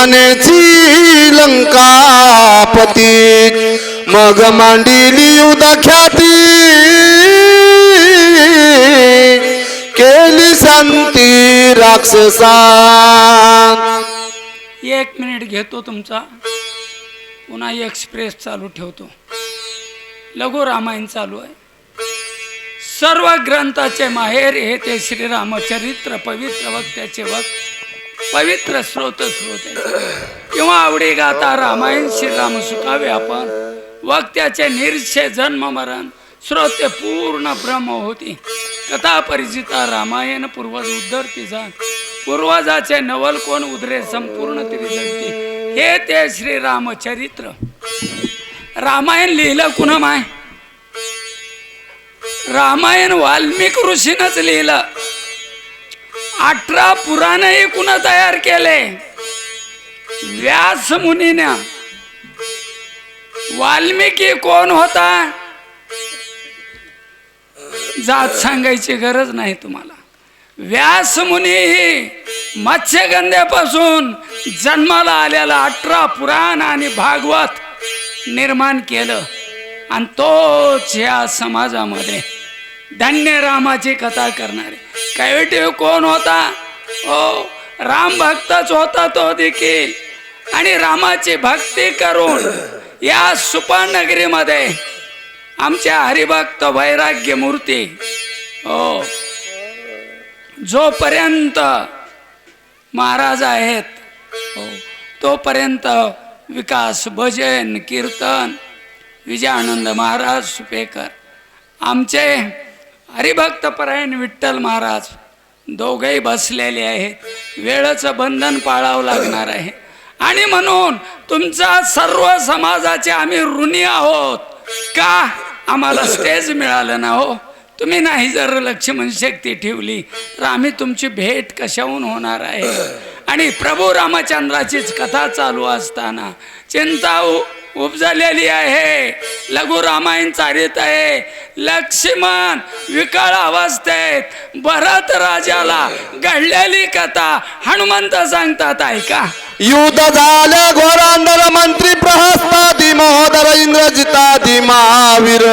मानेची लंकापती मग मांडिली युद्ध ख्याती केली शांती राक्षसा. 1 मिनिट घेतो तुमचा, पुन्हा एक्सप्रेस चालू ठेवतो. लघु रामायण चालू आहे. सर्व ग्रंथाचे माहेर हे ते श्रीरामचरित्र, पवित्र वक्त्याचे पवित्र स्रोत किंवा आवडी गाता रामायण श्रीराम सुखावे आपण. वक्त्याचे निरीक्षे जन्म मरण श्रोते पूर्ण ब्रह्म होती. कथा परिचिता रामायण पूर्वज उद्धरती जाण. पूर्वजाचे नवल कोण उदरे संपूर्ण तरी जगते. हे ते श्रीरामचरित्र. रामायण लिहिलं कुणा माय? रामायण वाल्मिक ऋषीनंच लिहिलं. 18 पुराणही कुणा तयार केले? व्यास मुनीने. वाल्मिकी कोण होता? जात सांगायची गरज नाही तुम्हाला. व्यास मुनी ही मत्स्यगंधेपासून जन्माला आलेला 18 पुराण आणि भागवत निर्माण केलं. आणि तोच या समाजामध्ये धन्य रामाची कथा करणारे कैवटी कोण होता? हो, राम भक्तच होता तो देखील. आणि रामाची भक्ती करून या सुपनगरीमध्ये आमच्या हरिभक्त वैराग्य मूर्ती, हो, जोपर्यंत महाराज आहेत, हो, तोपर्यंत विकास, भजन, कीर्तन, विजयानंद महाराज सुपेकर, आमचे हरिभक्त परायण विठ्ठल महाराज दोघेही बसलेले आहेत. वेळेचं बंधन पाळावं लागणार आहे. आणि म्हणून तुमचा सर्व समाजाचे आम्ही ऋणी आहोत. का? आम्हाला स्टेज मिळालं ना. हो, तुम्ही नाही जर लक्ष्मण शक्ती ठेवली तर आम्ही तुमची भेट कशाहून होणार आहे? आणि प्रभू रामचंद्राचीच कथा चालू असताना चिंता उपजलेली आहे. लघु रामायण चालित आहे. लक्ष्मण विकळ अवस्थेत भरत राजाला घडलेली कथा हनुमंत सांगतात, ऐका. युद्ध झाले घोरांदर मंत्री प्रहस्तादी महोदर इंद्रजितादी महावीर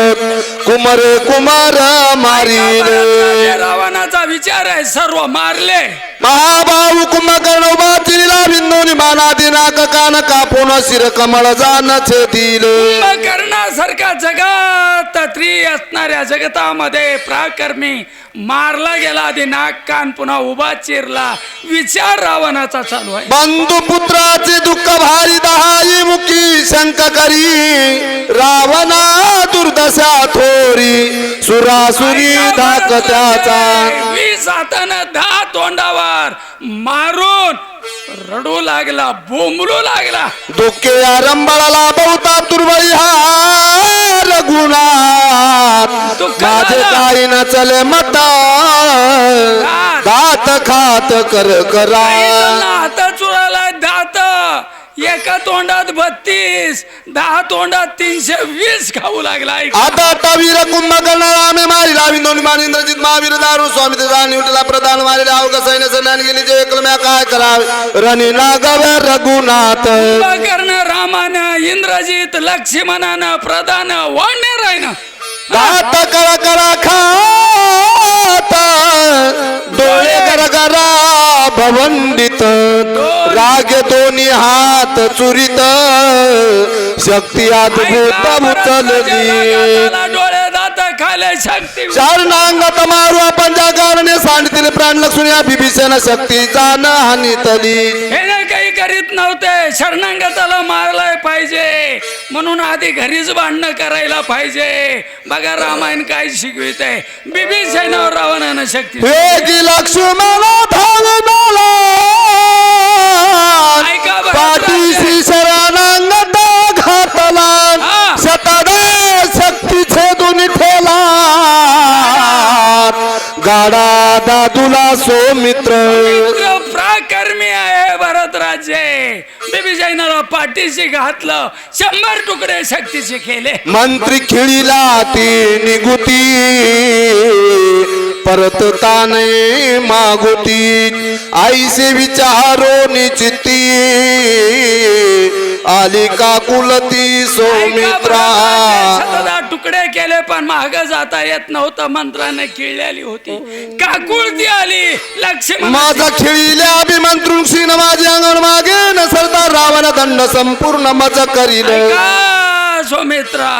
कुमार कुमार मारिले. रावणाचा विचार आहे, सर्व मारले. महाभाऊ कुंभकर्ण उभा चिरीला बिंदूनी मानादी नाक कान कापून शिर कमळ जान छेदिल. कुंभकर्णासारख्या जगात त्री असणाऱ्या जगतामध्ये प्राकर्मी मारला गेला. आधी नाक कान पुन्हा उभा चिरला. विचार रावणाचा चालू आहे. बंधू पुत्राचे दुःख भारी दहाई मुखी शंक करी रावणा दुर्दशा थोरी सुरासुरी धाकत्याचा. 20 हातानं 10 तोंडावर मारून रडू लागला, बोंबलू लागला. दुःखे आरंभळाला बहुता दुर्बळी हा रघुनाथ माझे काही न चले मता दात खात कर करा. हात चुराला दात. एका तोंडात 32, 10 तोंडात 320 खाऊ लागला. आता तवीर कुंभकर्ण रामे मारिला विंदोनी मान इंद्रजित महावीर दारू स्वामी जाणी उठला प्रधान मारिला. अवघ सैन्य सैन्याने गेली जे एकलम्या काय करावे रणी नागवे रघुनाथ. कुंभकर्ण रामानं, इंद्रजित, लक्ष्मणानं, प्रधान वाढणार आहे ना. घात करा करा खात डोळे गरगरा भवंडित रागे दोन्ही हात चुरित शक्ती अद्भुत उचलली. डोळे दात खाले शक्ती शरणांगत मारू आपण ज्या कारणे सांडतील प्राण लक्ष्मी बिभीषण शक्ती जाण हानितली. हे काही करीत नव्हते. शरणांगताला मारलाय पाहिजे म्हणून आधी घरीच भांडणं करायला पाहिजे. बघा रामायण काय शिकवित आहे. बिभीषणावर रावणानं शक्ती. लक्ष्मण धावला पाठीशी शरणांगत घातला शतदे शक्ती छेदून ठेला गाडा दादूला सौमित्र. प्राकर्मी आहे भरत राजे. बिभीषणाला पाठीशी घातलं. 100 तुकडे शक्तीचे केले. मंत्री खिळीला ती निगुती परत ताने मागुती आईसे विचारो निचिती आली का कुलती सौमित्रा शतदा तुकडे केले पण माग जाता येत नव्हतं मंत्राने किळलेली होती काकुळती आली लक्ष्मण माझा खेळील्या अभिमंत्रून क्षीण माझे अंगण मागे न सरदार रावण दंड संपूर्ण मज करील ऐका सौमित्रा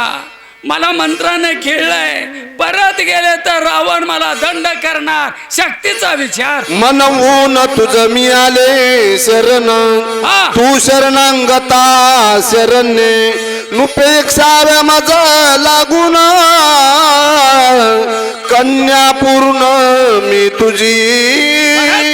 मला मंत्राने खेळलंय परत गेले तर रावण मला दंड करणार शक्तीचा विचार मनवून तुझ मी आले शरण हा. तू शरणांगता शरण्ये नुपेक्षाव्या मज लागून कन्या पूर्ण मी तुझी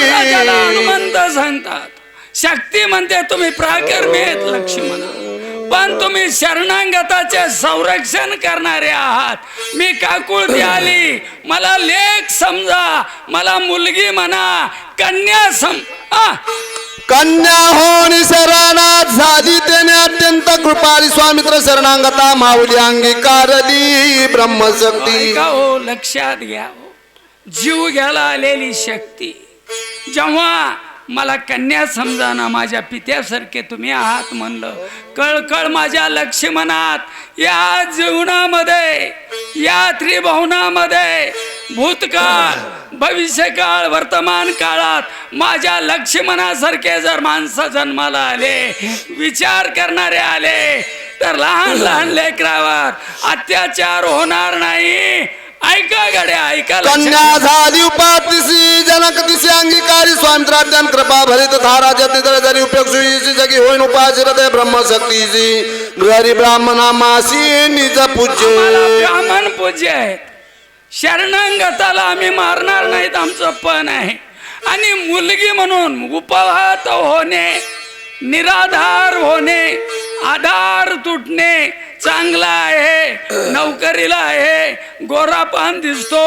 राजाला हनुमंत सांगतात शक्ती म्हणते तुम्ही प्राकर्मी आहेत लक्ष्मण पण तुम्ही शरणांगताचे संरक्षण करणारे आहात मी काकुळती आली मला लेख समजा मला मुलगी म्हणा कन्या कन्या होणी शरणात झाली त्याने अत्यंत कृपाळी स्वामित्र शरणांगता माऊली अंगीकारली ब्रह्मशक्ती ऐका हो लक्षात घ्या हो जीव घ्यायला आलेली शक्ती जेव्हा मला कन्या समजाना माझ्या पित्यासारखे तुम्ही आहात म्हणलं कळकळ माझ्या लक्ष्मणात या जीवनामध्ये या त्रिभुवनामध्ये भूतकाळ भविष्यकाळ वर्तमान काळात माझ्या लक्ष्मणासारखे जर माणसं जन्माला आले विचार करणारे आले तर लहान लहान लेकरावर अत्याचार होणार नाही ऐका गड्या ऐका कन्या झाली उपातिशी जनक दिशी अंगीकारी स्वामित्राद्यान कृपा भरित धारा जति जरी उपयोगी जगी होईन उपाशी हृदय ब्रह्मशक्तीची घरी ब्राह्मणा मासी निज पूज्य ब्राह्मण पूज्य आहेत शरणांगताला आम्ही मारणार नाहीत आमचं पण आहे आणि मुलगी म्हणून उपहात होणे निराधार होणे आधार तुटणे चांगला आहे नोकरीला आहे गोरापान दिसतो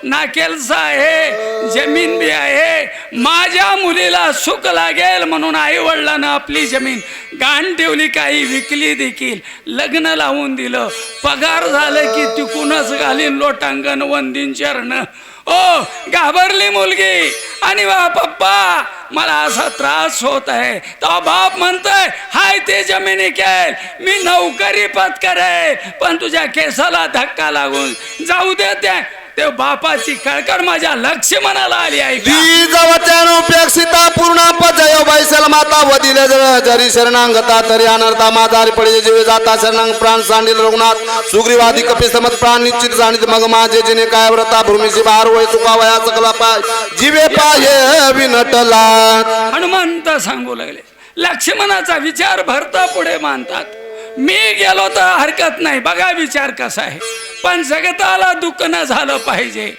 नाकेलसा आहे जमीन बी आहे माझ्या मुलीला सुख लागेल म्हणून आई वडिलांना आपली जमीन गाण ठेवली काही विकली देखील लग्न लावून दिलं पगार झालं की तिकूनच घालीन लोटांगण वंदीन चरण ओ घाबरली मुलगी आणि वा पप्पा मला असा त्रास होत आहे तो बाप म्हणतोय हाय ते जमिनी केल मी नोकरी पत्करेल पण तुझ्या केसाला धक्का लागून जाऊ दे ते बापाची कळकळ माझ्या लक्ष्मणाला आली आहे उपेक्षिता पूर्ण जय बैसल माता वदिले जरी शरणांगता तरी अनर्था माझारी पडे जीवे जाता शरणांग प्राण सांडील रघुनाथ सुग्रीवादी कपी समत प्राण निश्चित जाणीत मग माझे जिने काय व्रता भूमीशी बाहेर वय चुका वया सकला पाय जीवे पाये विनटला हनुमंत सांगू लागले लक्ष्मणाचा विचार भरता पुढे मानतात मी गेलो तर हरकत नाही बघा विचार कसा आहे पण जगताला दुःख न झालं पाहिजे